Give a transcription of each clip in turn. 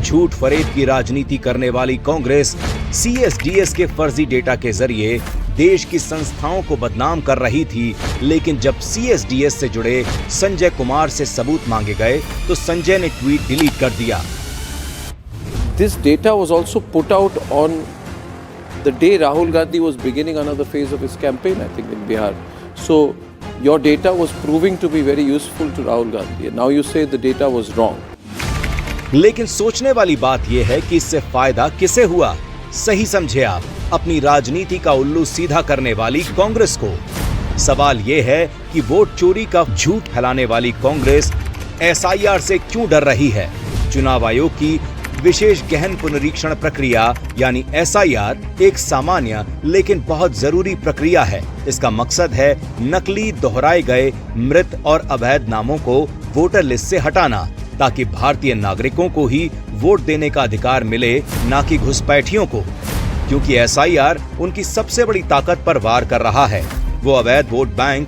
झूठ फरेब की राजनीति करने वाली कांग्रेस सीएसडीएस के फर्जी डेटा के जरिए देश की संस्थाओं को बदनाम कर रही थी, लेकिन जब सीएसडीएस से जुड़े संजय कुमार से सबूत मांगे गए तो संजय ने ट्वीट डिलीट कर दिया। This data was also put out on the day Rahul Gandhi was beginning another phase of his campaign, I think, in Bihar. So your data was proving to be very useful to Rahul Gandhi, and now you say the data was wrong. लेकिन सोचने वाली बात यह है कि इससे फायदा किसे हुआ? सही समझे आप, अपनी राजनीति का उल्लू सीधा करने वाली कांग्रेस को। सवाल यह है कि वोट चोरी का झूठ फैलाने वाली कांग्रेस एसआईआर से क्यों डर रही है? चुनाव आयोग की विशेष गहन पुनरीक्षण प्रक्रिया यानी एसआईआर एक सामान्य लेकिन बहुत जरूरी प्रक्रिया है। इसका मकसद है नकली, दोहराए गए, मृत और अवैध नामों को वोटर लिस्ट से हटाना, ताकि भारतीय नागरिकों को ही वोट देने का अधिकार मिले, ना कि घुसपैठियों को। क्योंकि एसआईआर उनकी सबसे बड़ी ताकत पर वार कर रहा है, वो अवैध वोट बैंक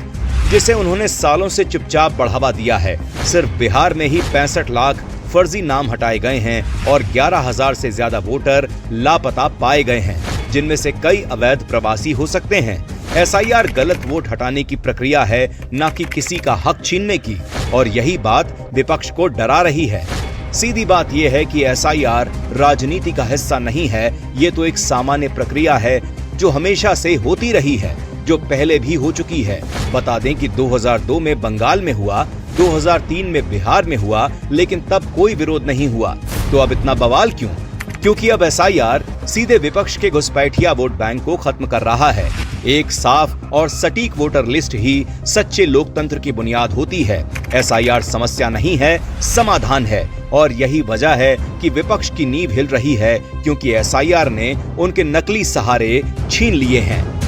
जिसे उन्होंने सालों से चुपचाप बढ़ावा दिया है। सिर्फ बिहार में ही 65 लाख फर्जी नाम हटाए गए हैं और 11,000 से ज्यादा वोटर लापता पाए गए हैं, जिनमें से कई अवैध प्रवासी हो सकते हैं। एसआईआर गलत वोट हटाने की प्रक्रिया है, ना कि किसी का हक छीनने की, और यही बात विपक्ष को डरा रही है। सीधी बात यह है कि एसआईआर राजनीति का हिस्सा नहीं है, ये तो एक सामान्य प्रक्रिया है जो हमेशा से होती रही है, जो पहले भी हो चुकी है। बता दें कि 2002 में बंगाल में हुआ, 2003 में बिहार में हुआ, लेकिन तब कोई विरोध नहीं हुआ। तो अब इतना बवाल क्यों? क्योंकि अब एसआईआर सीधे विपक्ष के घुसपैठिया वोट बैंक को खत्म कर रहा है। एक साफ और सटीक वोटर लिस्ट ही सच्चे लोकतंत्र की बुनियाद होती है। एसआईआर समस्या नहीं है, समाधान है, और यही वजह है कि विपक्ष की नींव हिल रही है, क्योंकि एसआईआर ने उनके नकली सहारे छीन लिए हैं।